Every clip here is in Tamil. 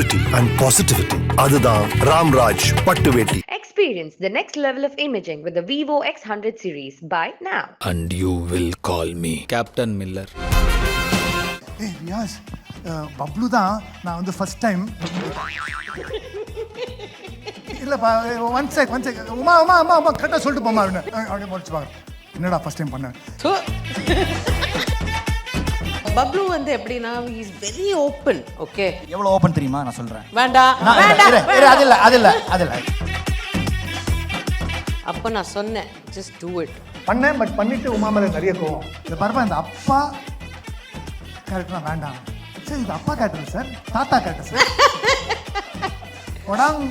purity and positivity. அதுதான் ராம்ராஜ் பட்டு வேட்டி. Experience the next level of imaging with the Vivo X100 series. Buy now. And you will call me Captain Miller. ஏய் ரியாஸ், பப்ளு தான் நான் வந்து ஃபர்ஸ்ட் டைம் இல்லைப்பா, ஒன் செக் உமா அம்மா அம்மா அம்மா கரெக்டாக சொல்லிட்டு போமா அப்படியே முடிச்சு பார்க்குறேன். என்னடா ஃபர்ஸ்ட் டைம் பண்ணேன். ஸோ பப்ளு வந்து எப்படின்னா இஸ் வெரி ஓப்பன். ஓகே, எவ்வளோ ஓப்பன் தெரியுமா? நான் சொல்கிறேன். வேண்டாம் அது இல்லை. அப்போ நான் சொன்னேன் ஜஸ்ட் டூ இட் பண்ணேன். பட் பண்ணிட்டு உமா மேலே நிறைய கோவம். இந்த பாருப்பா, இந்த அப்பா கேரக்டர்லாம் வேண்டாம் சார். இது அப்பா கேரக்டர் சார், தாத்தா கேரக்டர் சார். கொடாங்.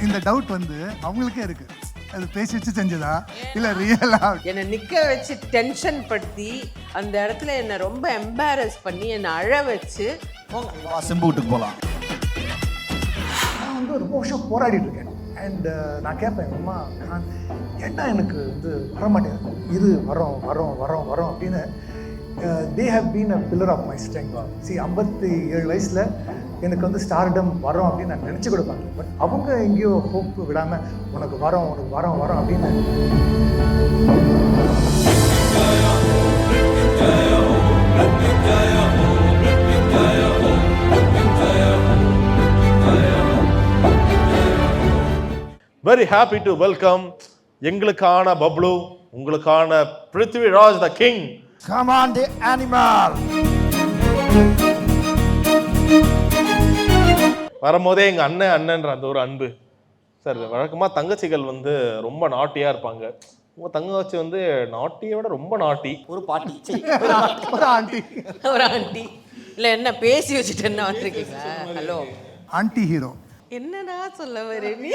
இந்த டவுட் வந்து அவங்களுக்கே இருக்கு, அது பேசி வச்சு செஞ்சதா இல்லை ரியலா? என்னை நிற்க வச்சு டென்ஷன் படுத்தி அந்த இடத்துல என்னை ரொம்ப எம்பாரஸ் பண்ணி என்னை அழ வச்சு சிம்பு வீட்டுக்கு போகலாம். நான் வந்து ரொம்ப வருஷம் போராடிட்டு இருக்கேன். அண்ட் நான் கேட்பேன், அம்மா நான் ஏன்னா எனக்கு வந்து வரமாட்டேன், இது வரோம் அப்படின்னு. They have been a pillar of my strength. 57 வயசில் எனக்கு வந்து ஸ்டார்டம் வரோம் அப்படின்னு நான் நினச்சி கொடுப்பாங்க. பட் அவங்க எங்கேயோ ஹோப் விடாமல் உனக்கு வரோம் அப்படின்னு. Very happy to welcome எங்களுக்கான பப்ளு, உங்களுக்கான Prithviraj the king. Come on the animal. வரும்போதே எங்க அண்ணன்ற அந்த ஒரு அன்பு சார். வழக்கமா தங்கச்சிகள் வந்து ரொம்ப நாட்டியா இருப்பாங்க. உங்க தங்கச்சி வந்து நாட்டியை விட ரொம்ப நாட்டி. ஒரு பாட்டி, ஒரு ஆண்டி இல்லை என்ன பேசி வச்சுட்டு என்ன வந்துருக்கீங்க? Hello anti hero. என்னடா சொல்ல வர நீ?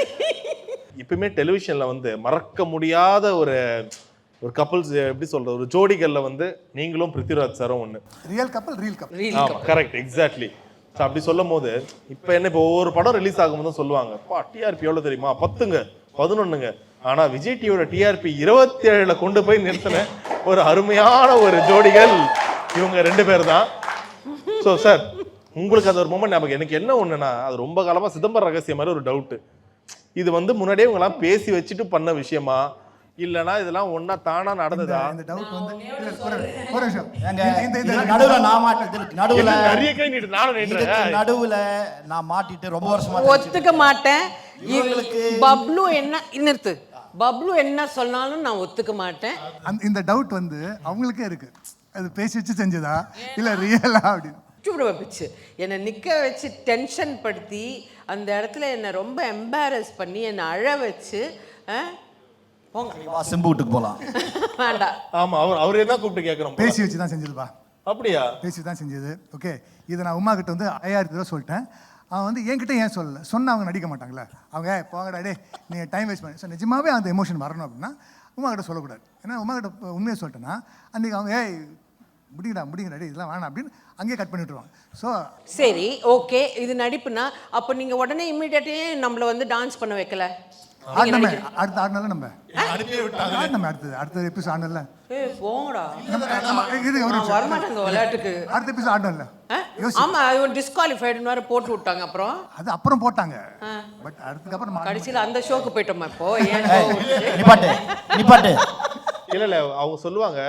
இப்பயுமே டெலிவிஷன்ல வந்து மறக்க முடியாத ஒரு கப்பல்ஸ், எப்படி சொல்றது, ஒரு ஜோடிகள்ல வந்து நீங்களும் பிருத்விராஜ் சாரும் ஒண்ணு. ரியல் கப்பல். ஆமா, கரெக்ட், எக்ஸாக்ட்லி. ஸோ அப்படி சொல்லும் போது இப்போ ஒவ்வொரு படம் ரிலீஸ் ஆகும்போது சொல்லுவாங்க, டிஆர்பி எவ்வளோ தெரியுமா? 10ங்க 11ங்க. ஆனால் விஜய் டிவியோட டிஆர்பி 27 கொண்டு போய் நிறுத்தின ஒரு அருமையான ஒரு ஜோடிகள் இவங்க 2 பேர் தான். ஸோ சார், உங்களுக்கு அந்த ஒரு மூமெண்ட் நமக்கு எனக்கு என்ன ஒன்றுனா, அது ரொம்ப காலமாக சிதம்பரம் ரகசியம் மாதிரி ஒரு டவுட்டு. இது வந்து முன்னாடியே இவங்கெல்லாம் பேசி வச்சுட்டு பண்ண விஷயமா, இல்லனா இதெல்லாம் ஒண்ணா தானா நடந்ததா? இந்த டவுட் வந்து ஒரு நிமிஷம். நடுவுல நான் மாட்டிட்டு, நடுவுல நான் மாட்டிட்டு ரொம்ப வருஷமா ஒத்துக்க மாட்டேன். பப்ளு என்ன நிறுத்து, பப்ளு என்ன சொன்னாலும் நான் ஒத்துக்க மாட்டேன். இந்த டவுட் வந்து அவங்களுக்கே இருக்கு, அது பேசி வச்சு செஞ்சதா இல்ல ரியலா அப்படின்னு. பிச்சு என்னை நிற்க வச்சு டென்ஷன் படுத்தி அந்த இடத்துல என்னை ரொம்ப எம்பாரஸ் பண்ணி என்னை அழ வச்சு சிம்பு வீட்டுக்கு போகலாம். வேண்டாம். ஆமா, அவரே தான் கூப்பிட்டு கேட்குறோம். பேசி வச்சு தான் செஞ்சதுப்பா. அப்படியா? பேசி தான் செஞ்சது. ஓகே, இதை நான் உமா கிட்ட வந்து 5000 தடவை சொல்லிட்டேன். அவன் வந்து என்கிட்ட ஏன் சொல்லலை? சொன்னால் அவங்க நடிக்க மாட்டாங்களே. அவங்க போங்கடா டே, நீங்கள் டைம் வேஸ்ட் பண்ணி. ஸோ நிஜமாவே அந்த எமோஷன் வரணும் அப்படின்னா உமா கிட்ட சொல்லக்கூடாது. ஏன்னா உமா கிட்ட உண்மையை சொல்லிட்டேன்னா அன்றைக்கி அவங்க முடிங்கடா டே, இதெல்லாம் வேணாம் அப்படின்னு அங்கேயே கட் பண்ணி விட்டுருவாங்க. ஸோ சரி, ஓகே, இது நடிப்புனா அப்போ நீங்கள் உடனே இம்மிடியேட்டே நம்மளை வந்து டான்ஸ் பண்ண வைக்கல? அடுத்த ஆடினால நம்ம அடுத்த எபிசோட் ஆடல. போங்கடா, வரமாட்டாங்க விளையாட்டுக்கு. அடுத்த எபிசோட் ஆடல. ஆமா, டிஸ்குவாலிஃபைடுன்னு வேற போட்டு விட்டாங்க. அப்புறம் போட்டாங்க. பட் அதுக்கப்புறம் கடைசியில் அந்த ஷோக்கு போயிட்டோமா? இப்போ நிப்பாட்டு. இல்ல அவங்க சொல்லுவாங்க,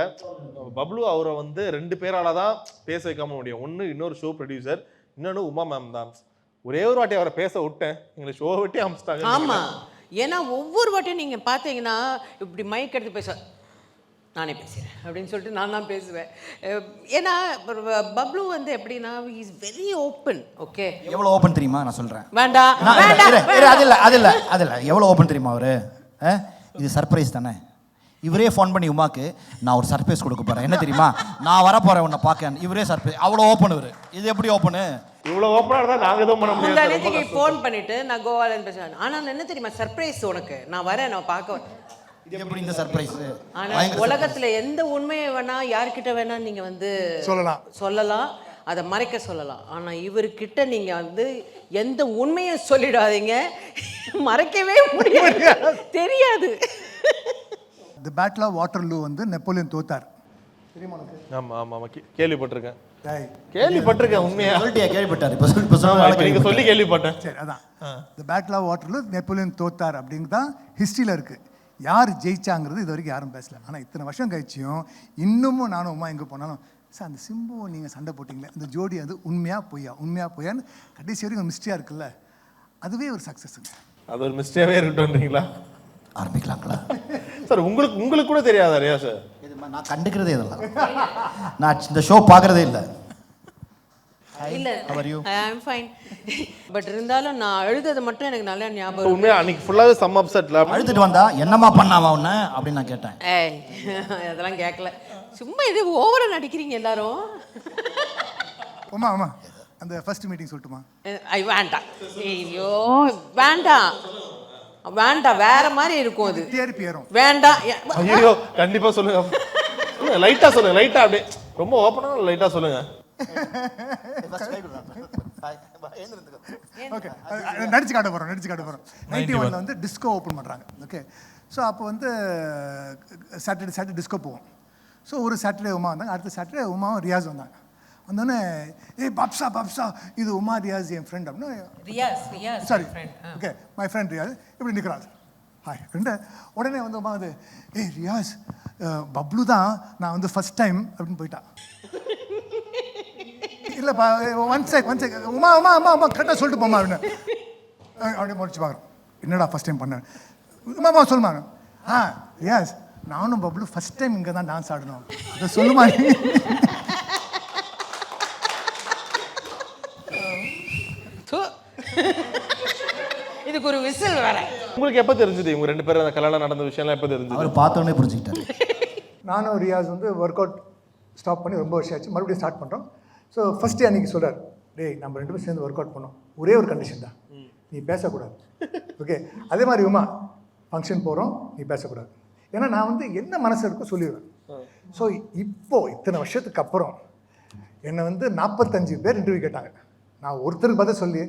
பப்ளு அவரை வந்து 2 பேரால தான் பேச வைக்காம முடியும். ஒன்னு இன்னொரு ஷோ ப்ரொடியூசர், இன்னொன்னு உமா மேம் தான். ஒரே ஒரு வாட்டி அவரை பேச விட்டேன், எங்களை ஷோ விட்டே அமிச்சிட்டாங்க. ஆமா, ஏன்னா ஒவ்வொரு வாட்டியும் நீங்க பாத்தீங்கன்னா இப்படி மைக் எடுத்து பேச, நானே பேசுறேன் அப்படின்னு சொல்லிட்டு நான் தான் பேசுவேன். ஏன்னா பப்ளு வந்து எப்படின்னா இஸ் வெரி ஓப்பன். ஓகே, எவ்வளோ ஓப்பன் தெரியுமா? நான் சொல்றேன். வேண்டாம். அது இல்லை. எவ்வளோ ஓப்பன் தெரியுமா அவரு? இது சர்ப்ரைஸ் தானே. இவரே ஃபோன் பண்ணி உமாக்கு நான் ஒரு சர்ப்ரைஸ் கொடுக்க போறேன், என்ன தெரியுமா? நான் வர போறேன் உன்னை பார்க்க. இவரே சர்ப்ரைஸ். அவ்வளோ ஓப்பன் இவரு. இது எப்படி ஓப்பனு? இவ்வளவு ஓப்பனா இருந்தா நாங்க எதுவும் பண்ண முடியாது. முன்னாடி ஃபோன் பண்ணிட்டு நான் கோவால இருந்து பேசுறேன். ஆனா என்ன தெரியுமா சர்ப்ரைஸ் உனக்கு, நான் வரேன், நான் பார்க்க. இது எப்படி இந்த சர்ப்ரைஸ்? ஆனா உலகத்துல எந்த உண்மையை வேணா யார்கிட்ட வேணா நீங்க வந்து சொல்லலாம், அதை மறைக்க சொல்லலாம். ஆனா இவர்கிட்ட நீங்க வந்து எந்த உண்மையை சொல்லிடாதீங்க, மறைக்கவே முடியாது, தெரியாது. தி பேட்டில் ஆஃப் வாட்டர்லூ வந்து நெப்போலியன் தோத்தார் தெரியுமா உனக்கு? ஆமா ஆமா கேள்விப்பட்டிருக்கேன். டேய், கேள்விப்பட்டிருக்கேன் உண்மையா. சொல்லிட்டியா கேள்விப்பட்டார் இப்போ இப்போ ஆமா, இப்ப நீங்க சொல்லி கேள்விப்பட்டேன். சரி அதான் இந்த பேட்டில் ஆஃப் வாட்டர்லூ நெப்போலியன் தோத்தார் அப்படிங்கிறது தான் ஹிஸ்ட்ரியில் இருக்குது. யார் ஜெயிச்சாங்கிறது இது வரைக்கும் யாரும் பேசல. ஆனால் இத்தனை வருஷம் கழிச்சியும் இன்னமும் நானும் உமா எங்கே போனாலும் சார் அந்த சிம்பு நீங்கள் சண்டை போட்டிங்களே இந்த ஜோடி அது உண்மையாக பொய்யான்னு கடைசி வரைக்கும் மிஸ்டரியாக இருக்குல்ல, அதுவே ஒரு சக்ஸஸுங்க. அது ஒரு மிஸ்டேக்காவே இருக்கட்டும்ன்றீங்களா? ஆரம்பிக்கலாங்களா சார் உங்களுக்கு கூட தெரியாதா ரியா சார்? நான் கண்டுக்கிறதே இதெல்லாம், நான் இந்த ஷோ பார்க்குறதே இல்லை. இல்ல How are you? I am fine. But இருந்தாலும் நான் அழுதது மட்டும் எனக்கு நல்லா ஞாபகம். உண்மையா அன்னைக்கு ஃபுல்லாவே சம் அப்செட்ல அழுதுட்டு வந்தா என்னம்மா பண்ணாவா உன்ன அப்படின்னு நான் கேட்டேன். ஏய் அதெல்லாம் கேட்கல, சும்மா இது ஓவரா நடிக்கிறீங்க எல்லாரும். உமா அந்த ஃபர்ஸ்ட் மீட்டிங் சொல்லட்டுமா? வேண்டாம், ஐயோ வேண்டாம், வேற மாதிரி இருக்கும் அது. டிஆர்பி ஏறும். வேண்டாம். ஐயோ கண்டிப்பா சொல்லுங்க. லைட்டா சொல்லுங்க, லைட்டா அப்படியே ரொம்ப ஓப்பனா லைட்டா சொல்லுங்க. ஓகே நடிச்சு காட்ட போகிறோம் 91 வந்து டிஸ்கோ ஓப்பன் பண்ணுறாங்க. ஓகே ஸோ அப்போ வந்து சாட்டர்டே டிஸ்கோ போவோம். ஸோ ஒரு சாட்டர்டே உமா வந்தாங்க, அடுத்த சாட்டர்டே உமாவும் ரியாஸ் வந்தாங்க. வந்தோடனே ஏய் பாப்ஸா இது உமா ரியாஸ் என் ஃப்ரெண்ட் அப்படின்னு. Riyaz sorry okay my friend Riyaz இப்படி நிற்கிறாள். Hi friend. உடனே வந்து உமா வந்து ஏய் ரியாஸ் பப்ளு தான் நான் வந்து ஃபஸ்ட் டைம் அப்படின்னு போயிட்டா. இல்லைப்பா ஒன் செக் உமா கரெக்டாக சொல்லிட்டு போமா அப்படின்னு அப்படியே முடிச்சு பார்க்குறோம். என்னடா ஃபஸ்ட் டைம் பண்ணேன் உமா சொல்லுமா? ரியாஸ் நானும் பப்ளு ஃபஸ்ட் டைம் இங்கே தான் டான்ஸ் ஆடணும் அதை சொல்லுமா. இதுக்கு ஒரு விசில் வேற. உங்களுக்கு எப்போ தெரிஞ்சது இவங்க ரெண்டு பேரும் அந்த கல்யாணம் நடந்த விஷயம்லாம் எப்போ தெரிஞ்சது? அவர் பார்த்தோன்னே புரிஞ்சுக்கிட்டாரு. நானும் ரியாஸ் வந்து ஒர்க் அவுட் ஸ்டாப் பண்ணி ரொம்ப வருஷம் ஆச்சு, மறுபடியும் ஸ்டார்ட் பண்ணுறோம். ஸோ ஃபஸ்ட்டு அன்றைக்கி சொல்கிறார், டேய் நம்ம ரெண்டு பேரும் சேர்ந்து ஒர்க் அவுட் பண்ணோம், ஒரே ஒரு கண்டிஷன் தான், நீ பேசக்கூடாது. ஓகே அதே மாதிரி உமா ஃபங்க்ஷன் போகிறோம், நீ பேசக்கூடாது. ஏன்னா நான் வந்து என்ன மனசு இருக்கோ சொல்லிடுவேன். ஸோ இப்போது இத்தனை வருஷத்துக்கு அப்புறம் என்னை வந்து 45 பேர் இன்டர்வியூ கேட்டாங்க, நான் ஒருத்தருக்கு பதில் சொல்லி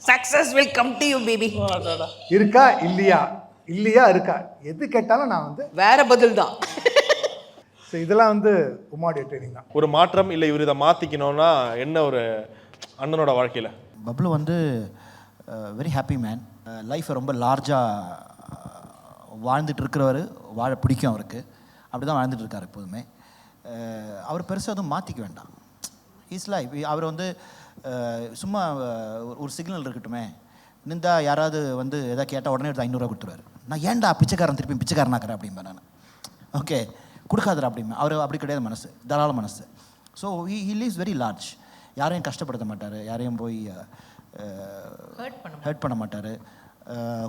success will come to you baby. இருக்கா இல்லையா இருக்கா எது கேட்டாலும் நான் வந்து வேற பதில் தான். ஸோ இதெல்லாம் வந்து உமாவுடைய ட்ரைனிங் தான். ஒரு மாற்றம் இல்லை இவர் இதை மாற்றிக்கணும்னா என்ன ஒரு அண்ணனோட வாழ்க்கையில்? பப்ளு வந்து வெரி ஹாப்பி மேன். லைஃப்பை ரொம்ப லார்ஜாக வாழ்ந்துட்டு இருக்கிறவர், வாழ பிடிக்கும் அவருக்கு, அப்படி தான் வாழ்ந்துட்டு இருக்கார் எப்போதுமே. அவர் பெருசாக எதுவும் மாற்றிக்க வேண்டாம். Is life. அவர் வந்து சும்மா ஒரு சிக்னல் இருக்கட்டுமே, நின்றா யாராவது வந்து எதாவது கேட்டால் உடனே எடுத்து 500 கொடுத்துருவார். நான் ஏன்டா பிச்சைக்காரன் திருப்பி பிச்சைக்காரனாக்கிறேன் அப்படிம்பேன் நான். ஓகே கொடுக்காதரா அப்படிம்பேன். அவர் அப்படி கிடையாது, மனசு தாராள மனசு. So he leaves very large. யாரையும் கஷ்டப்படுத்த மாட்டார், யாரையும் போய் ஹர்ட் பண்ண மாட்டார்.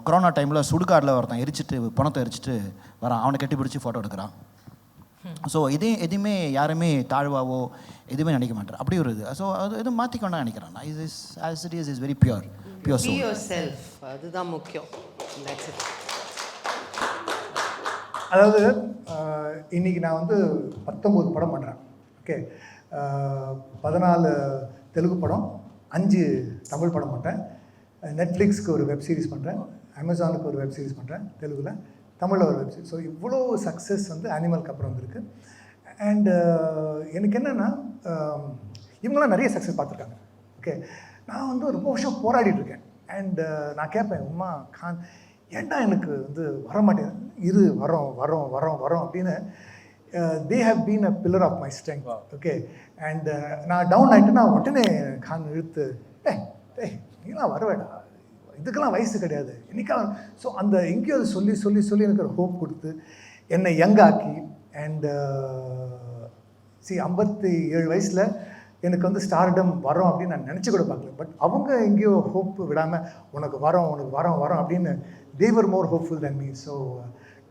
கொரோனா டைமில் சுடுகாட்டில் ஒருத்தன் எரிச்சிட்டு பணத்தை எரிச்சிட்டு வரான், அவனை கட்டி பிடிச்சி ஃபோட்டோ எடுக்கிறான். ஸோ எதுவுமே யாருமே தாழ்வாவோ எதுவுமே நினைக்க மாட்டார், அப்படி ஒரு இது. ஸோ அது எதுவும் மாற்றிக்கொண்டா நினைக்கிறேன் நான். இஸ் வெரி பியூர் செல்ஃப், அதுதான் முக்கியம். அதாவது இன்றைக்கி நான் வந்து 19 படம் பண்ணுறேன். ஓகே 14 தெலுங்கு படம், 5 தமிழ் படம் பண்ணுறேன், நெட்ஃப்ளிக்ஸ்க்கு ஒரு வெப் சீரிஸ் பண்ணுறேன், அமேசானுக்கு ஒரு வெப் சீரிஸ் பண்ணுறேன் தெலுங்கில், தமிழில் ஒரு வெப் சீரிஸ். ஸோ இவ்வளோ சக்ஸஸ் வந்து அனிமலுக்கு அப்புறம் வந்திருக்கு. அண்டு எனக்கு என்னென்னா இவங்களாம் நிறைய சக்ஸஸ் பார்த்துருக்காங்க. ஓகே நான் வந்து ரொம்ப வருஷம் போராடிட்டுருக்கேன். அண்டு நான் கேட்பேன் உமா கான் ஏன்டா எனக்கு வந்து வரமாட்டேன் வரோம் அப்படின்னு. They have been a pillar of my strength. Okay and நான் டவுன் ஆகிட்டேன்னா உடனே கான் இழுத்து நீங்களாம் வரவேடா, இதுக்கெல்லாம் வயசு கிடையாது இன்னைக்கெல்லாம். ஸோ அந்த எங்கேயோ அதை சொல்லி எனக்கு ஒரு ஹோப் கொடுத்து என்னை யங்காக்கி. அண்டு 57 வயசில் எனக்கு வந்து ஸ்டார்டம் வரோம் அப்படின்னு நான் நினச்சி கூட பார்க்கல. பட் அவங்க எங்கேயோ ஹோப் விடாமல் உனக்கு வரோம் அப்படின்னு they were more hopeful than me. So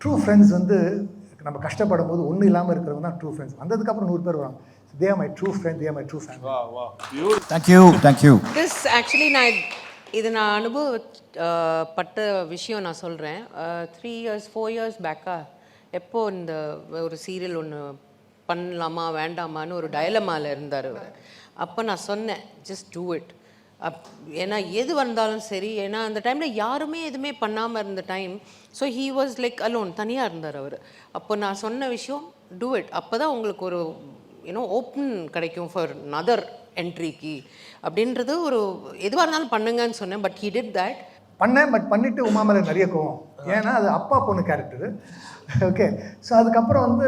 true friends வந்து நம்ம கஷ்டப்படும் போது ஒன்றும் இல்லாமல் இருக்கிறவங்க தான் ட்ரூ ஃப்ரெண்ட்ஸ். வந்ததுக்கப்புறம் 100 பேர் வராங்க. they are my true friend, they are my true family. Thank you. This actually இது நான் அனுபவப்பட்ட விஷயம் நான் சொல்கிறேன். 3 years 4 years பேக்கா எப்போ இந்த ஒரு சீரியல் ஒன்று பண்ணலாமா வேண்டாமான்னு ஒரு டயலமாவில் இருந்தார் அவர். அப்போ நான் சொன்னேன் ஜஸ்ட் டூ இட். ஏன்னா எது வந்தாலும் சரி, ஏன்னா அந்த டைமில் யாருமே எதுவுமே பண்ணாமல் இருந்த time. So he was like alone, தனியாக இருந்தார் அவர். அப்போ நான் சொன்ன விஷயம் டூ இட். அப்போ தான் உங்களுக்கு ஒரு ஓப்பன் கிடைக்கும் ஃபார் நதர் என்ட்ரிக்கு அப்படின்றது ஒரு எதுவாக இருந்தாலும் பண்ணுங்கன்னு சொன்னேன். But he did that. பண்ணேன். பட் பண்ணிவிட்டு உமா மேலே நிறைய கோவம். ஏன்னா அது அப்பா பொண்ணு கேரக்டரு. ஓகே. ஸோ அதுக்கப்புறம் வந்து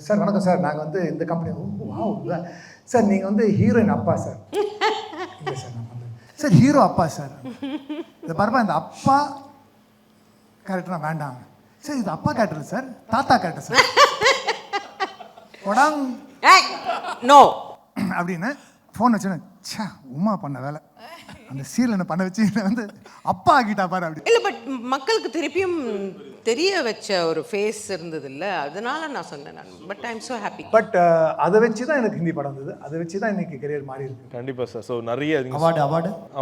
சார் வணக்கம் சார், நாங்கள் வந்து இந்த கம்பெனி வா சார், நீங்கள் வந்து ஹீரோயின் அப்பா சார். இல்லை சார், நான் வந்து சார் ஹீரோ அப்பா சார். இதை பாருப்பா, இந்த அப்பா கேரக்டர்லாம் வேண்டாம் சார், இது அப்பா கேரக்டர் சார், தாத்தா கேரக்டர் சார். உடாங் நோ அப்படின்னு ஃபோன் வச்சுன்னு ச்சே உமா பண்ண வேலை, அந்த சீரியல் என்ன பண்ண வச்சு வந்து அப்பா ஆகிட்டா பாரு அப்படி. இல்லை, பட் மக்களுக்கு திருப்பியும் தெரிய வச்ச ஒரு ஃபேஸ் இருந்தது இல்லை, அதனால நான் சொன்னேன் நான். But I am so happy. But அதை வச்சு தான் எனக்கு ஹிந்தி படம் வந்தது, அதை வச்சு தான் இன்னைக்கு கெரியர் மாறி இருக்கு. கண்டிப்பா சார். ஸோ நிறைய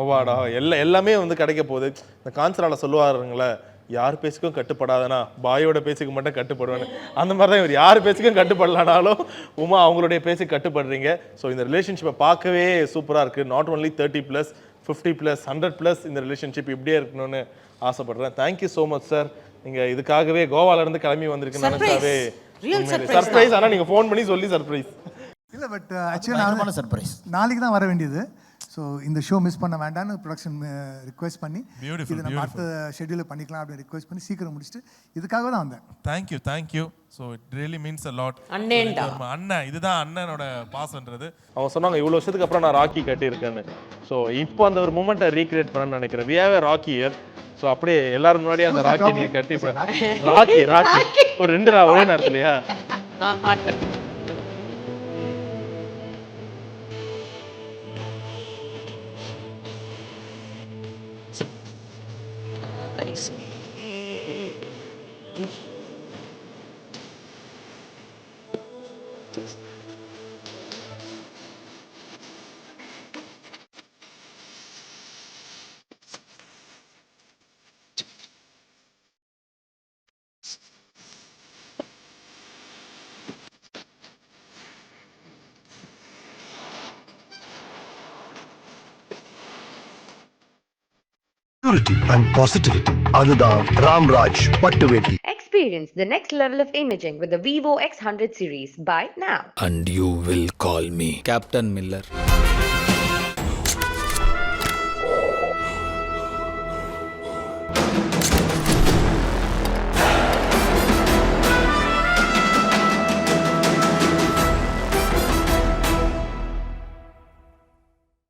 அவார்டா எல்லாமே வந்து கிடைக்க போகுது. இந்த கான்சரால சொல்லுவாருங்களே, யார் பேச்சுக்கும் கட்டுப்படாதனா பாயோட பேச்சுக்கு மட்டும் கட்டுப்படுவேன்னு. அந்த மாதிரி தான் இவர் யார் பேச்சுக்கும் கட்டுப்படலானாலும் உமா அவங்களுடைய பேச்சுக்கு கட்டுப்படுறீங்க. ஸோ இந்த ரிலேஷன்ஷிப்பை பார்க்கவே சூப்பராக இருக்குது. நாட் ஒன்லி 30+, 50+, 100+ இந்த ரிலேஷன்ஷிப் இப்படியே இருக்கணும்னு ஆசைப்படுறேன். Thank you so much sir. நீங்கள் இதுக்காகவே கோவாலேருந்து கிளம்பி வந்திருக்குன்னு நினச்சாவே சர்ப்ரைஸ். ஆனால் நீங்கள் ஃபோன் பண்ணி சொல்லி சர்ப்ரைஸ் இல்லை. பட் ஆக்சுவலாக சர்ப்ரைஸ் நாளைக்கு தான் வர வேண்டியது. ஸோ இந்த ஷோ மிஸ் பண்ண வேண்டாம்னு ப்ரொடக்ஷன் ரிக்வெஸ்ட் பண்ணி இது நம்ம அடுத்த ஷெட்யூலில் பண்ணிக்கலாம் அப்படின்னு ரிக்வெஸ்ட் பண்ணி சீக்கிரம் முடிச்சுட்டு இதுக்காக தான் வந்தேன். Thank you. So it really means a lot. அண்ணேண்டா அண்ணன், இதுதான் அண்ணனோட பாசன்றது. அவங்க சொன்னாங்க இவ்வளோ வருஷத்துக்கு அப்புறம் நான் ராக்கி கட்டியிருக்கேன்னு. ஸோ இப்போ அந்த ஒரு மூமெண்ட்டை ரீக்ரியேட் பண்ணணும்னு நினைக்கிறேன். We have a rocky year. So அப்படியே எல்லாரும் முன்னாடியே அந்த ராக்கி நீங்கள் கட்டி ராக்கி ஒரு 2 ஒரே நேரத்துலையா? Purity and positivity. அதுதான் ராம்ராஜ் பட்டு வேட்டி. Experience the next level of imaging with the Vivo X100 series. Buy now. And you will call me Captain Miller.